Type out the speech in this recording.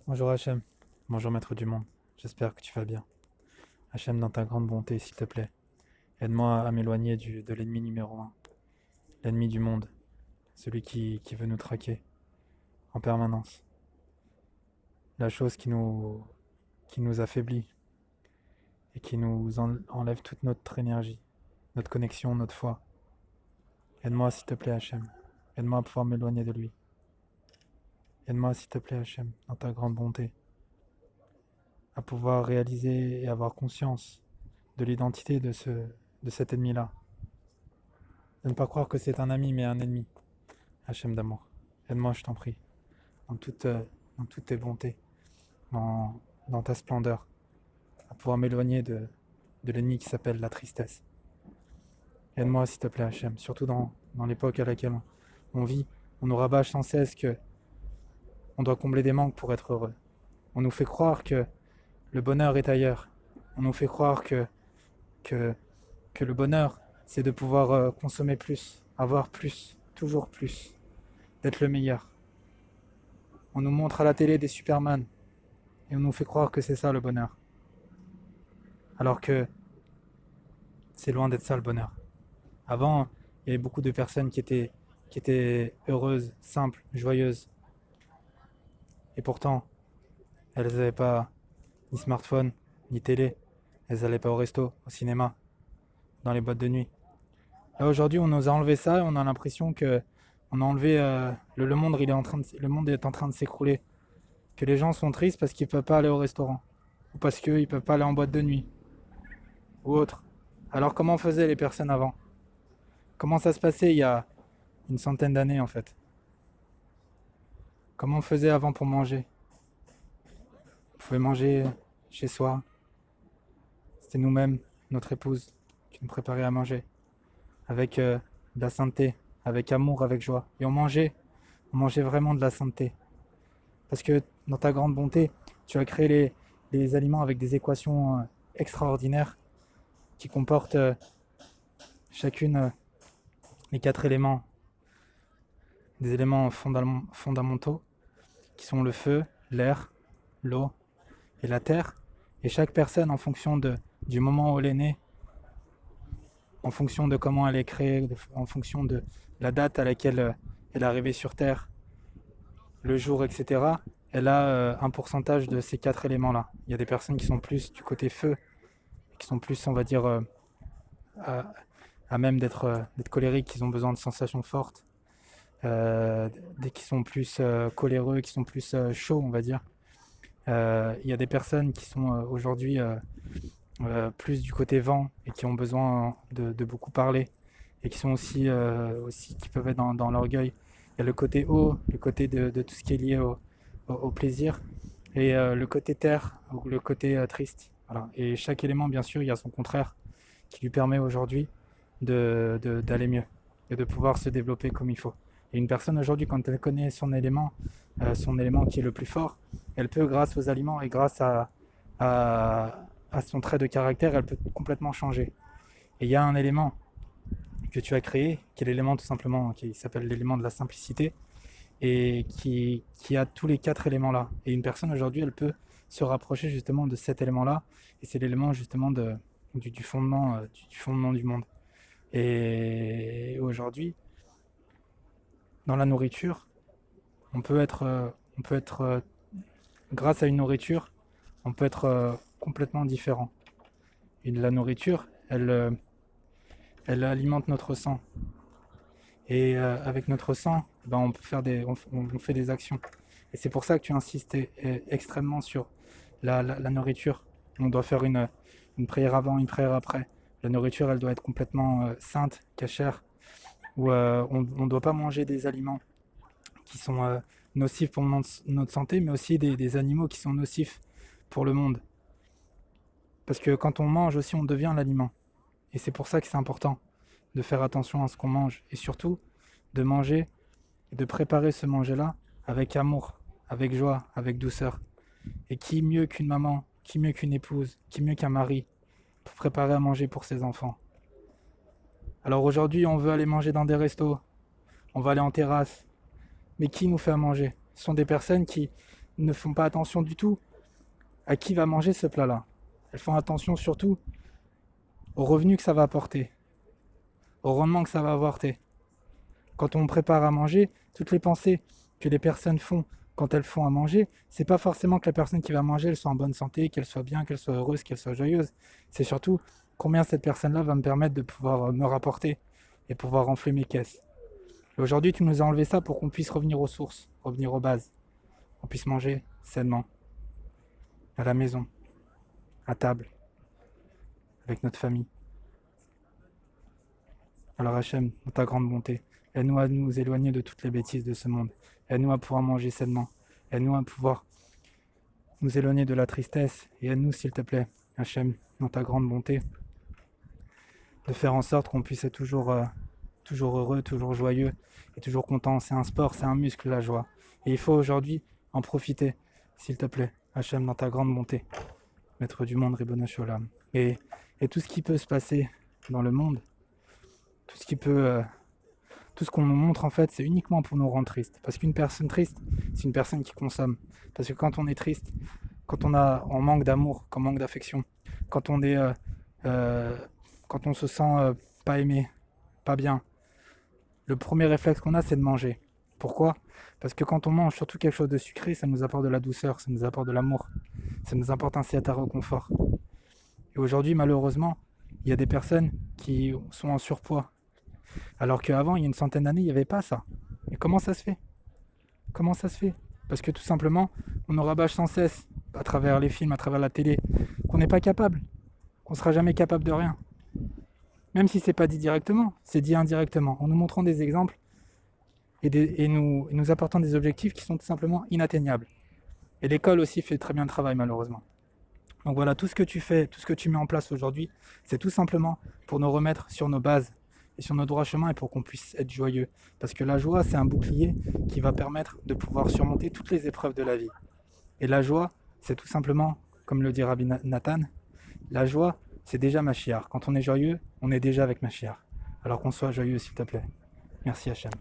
Bonjour Hachem, bonjour Maître du Monde, j'espère que tu vas bien. Hachem, dans ta grande bonté, s'il te plaît, aide-moi à m'éloigner de l'ennemi numéro un, l'ennemi du monde, celui qui veut nous traquer en permanence, la chose qui nous affaiblit et qui nous enlève toute notre énergie, notre connexion, notre foi. Aide-moi s'il te plaît Hachem, aide-moi à pouvoir m'éloigner de lui. Aide-moi s'il te plaît Hachem, dans ta grande bonté, à pouvoir réaliser et avoir conscience de l'identité de cet ennemi-là. De ne pas croire que c'est un ami mais un ennemi. Hachem d'amour, aide-moi, je t'en prie, dans dans toutes tes bontés, dans, dans ta splendeur, à pouvoir m'éloigner de l'ennemi qui s'appelle la tristesse. Aide-moi, s'il te plaît, Hachem, surtout dans l'époque à laquelle on vit. On nous rabâche sans cesse que on doit combler des manques pour être heureux. On nous fait croire que le bonheur est ailleurs. On nous fait croire que, que le bonheur, c'est de pouvoir consommer plus, avoir plus, toujours plus, d'être le meilleur. On nous montre à la télé des Superman et on nous fait croire que c'est ça le bonheur. Alors que c'est loin d'être ça le bonheur. Avant, il y avait beaucoup de personnes qui étaient heureuses, simples, joyeuses. Et pourtant, elles n'avaient pas ni smartphone, ni télé. Elles n'allaient pas au resto, au cinéma, dans les boîtes de nuit. Là aujourd'hui, on nous a enlevé ça et on a l'impression que on a enlevé le monde. Le monde est en train de s'écrouler. Que les gens sont tristes parce qu'ils ne peuvent pas aller au restaurant ou parce qu'ils ne peuvent pas aller en boîte de nuit ou autre. Alors comment faisaient les personnes avant? Comment ça se passait il y a une centaine d'années en fait? Comment on faisait avant pour manger? On pouvait manger chez soi. C'était nous-mêmes, notre épouse, qui nous préparait à manger. Avec de la sainteté, avec amour, avec joie. Et on mangeait vraiment de la sainteté. Parce que dans ta grande bonté, tu as créé les aliments avec des équations extraordinaires qui comportent chacune les quatre éléments, des éléments fondamentaux, qui sont le feu, l'air, l'eau et la terre. Et chaque personne, en fonction du moment où elle est née, en fonction de comment elle est créée, en fonction de la date à laquelle elle est arrivée sur Terre, le jour, etc., elle a un pourcentage de ces quatre éléments-là. Il y a des personnes qui sont plus du côté feu, qui sont plus, on va dire, à, à même d'être colériques, qui ont besoin de sensations fortes, des qui sont plus coléreux, qui sont plus chauds, on va dire. Il y a des personnes qui sont aujourd'hui plus du côté vent et qui ont besoin de beaucoup parler et qui sont aussi qui peuvent être dans l'orgueil. Il y a le côté haut, le côté de tout ce qui est lié au plaisir et le côté terre ou le côté triste. Voilà. Et chaque élément, bien sûr, il y a son contraire qui lui permet aujourd'hui d'aller mieux et de pouvoir se développer comme il faut. Et une personne aujourd'hui, quand elle connaît son élément qui est le plus fort, elle peut, grâce aux aliments et grâce à son trait de caractère, elle peut complètement changer. Et il y a un élément que tu as créé, qui est l'élément tout simplement, qui s'appelle l'élément de la simplicité, et qui a tous les quatre éléments-là. Et une personne aujourd'hui, elle peut se rapprocher justement de cet élément-là, et c'est l'élément justement du fondement, du fondement du monde. Et aujourd'hui, dans la nourriture, on peut être grâce à une nourriture, on peut être complètement différent. Et la nourriture, elle alimente notre sang. Et avec notre sang, ben, on peut faire on fait des actions. Et c'est pour ça que tu insistes extrêmement sur la nourriture. On doit faire une prière avant, une prière après. La nourriture, elle doit être complètement sainte, cachère. Où on ne doit pas manger des aliments qui sont nocifs pour notre santé, mais aussi des animaux qui sont nocifs pour le monde. Parce que quand on mange aussi, on devient l'aliment. Et c'est pour ça que c'est important de faire attention à ce qu'on mange. Et surtout, de manger et de préparer ce manger-là avec amour, avec joie, avec douceur. Et qui mieux qu'une maman, qui mieux qu'une épouse, qui mieux qu'un mari pour préparer à manger pour ses enfants. Alors aujourd'hui, on veut aller manger dans des restos, on va aller en terrasse. Mais qui nous fait à manger? Ce sont des personnes ne font pas attention du tout à qui va manger ce plat-là. Elles font attention surtout au revenu que ça va apporter, au rendement que ça va apporter. Quand on prépare à manger, toutes les pensées que les personnes font quand elles font à manger, c'est pas forcément que la personne qui va manger, elle soit en bonne santé, qu'elle soit bien, qu'elle soit heureuse, qu'elle soit joyeuse. C'est surtout combien cette personne-là va me permettre de pouvoir me rapporter et pouvoir renfler mes caisses. Et aujourd'hui, tu nous as enlevé ça pour qu'on puisse revenir aux sources, revenir aux bases. On puisse manger sainement, à la maison, à table, avec notre famille. Alors Hachem, dans ta grande bonté, aide-nous à nous éloigner de toutes les bêtises de ce monde. Aide-nous à pouvoir manger sainement. Aide-nous à pouvoir nous éloigner de la tristesse. Et aide-nous, s'il te plaît, Hachem, dans ta grande bonté, de faire en sorte qu'on puisse être toujours heureux, toujours joyeux et toujours content. C'est un sport, c'est un muscle, la joie. Et il faut aujourd'hui en profiter, s'il te plaît, Hachem, dans ta grande bonté, maître du monde, Ribono Shel Olam. Et tout ce qui peut se passer dans le monde, tout ce qui peut... tout ce qu'on nous montre en fait, c'est uniquement pour nous rendre tristes. Parce qu'une personne triste, c'est une personne qui consomme. Parce que quand on est triste, quand on manque d'amour, quand on manque d'affection, quand on est, quand on se sent pas aimé, pas bien, le premier réflexe qu'on a, c'est de manger. Pourquoi ? Parce que quand on mange surtout quelque chose de sucré, ça nous apporte de la douceur, ça nous apporte de l'amour, ça nous apporte un certain réconfort. Et aujourd'hui, malheureusement, il y a des personnes qui sont en surpoids. Alors qu'avant, il y a une centaine d'années, il n'y avait pas ça. Et comment ça se fait ? Comment ça se fait ? Parce que tout simplement, on nous rabâche sans cesse, à travers les films, à travers la télé, qu'on n'est pas capable, qu'on ne sera jamais capable de rien. Même si c'est pas dit directement, c'est dit indirectement, en nous montrant des exemples et nous apportant des objectifs qui sont tout simplement inatteignables. Et l'école aussi fait très bien le travail, malheureusement. Donc voilà, tout ce que tu fais, tout ce que tu mets en place aujourd'hui, c'est tout simplement pour nous remettre sur nos bases et sur nos droits chemins et pour qu'on puisse être joyeux. Parce que la joie, c'est un bouclier qui va permettre de pouvoir surmonter toutes les épreuves de la vie. Et la joie, c'est tout simplement, comme le dit Rabbi Nathan, la joie, c'est déjà Mashiach. Quand on est joyeux, on est déjà avec Mashiach. Alors qu'on soit joyeux, s'il te plaît. Merci Hachem.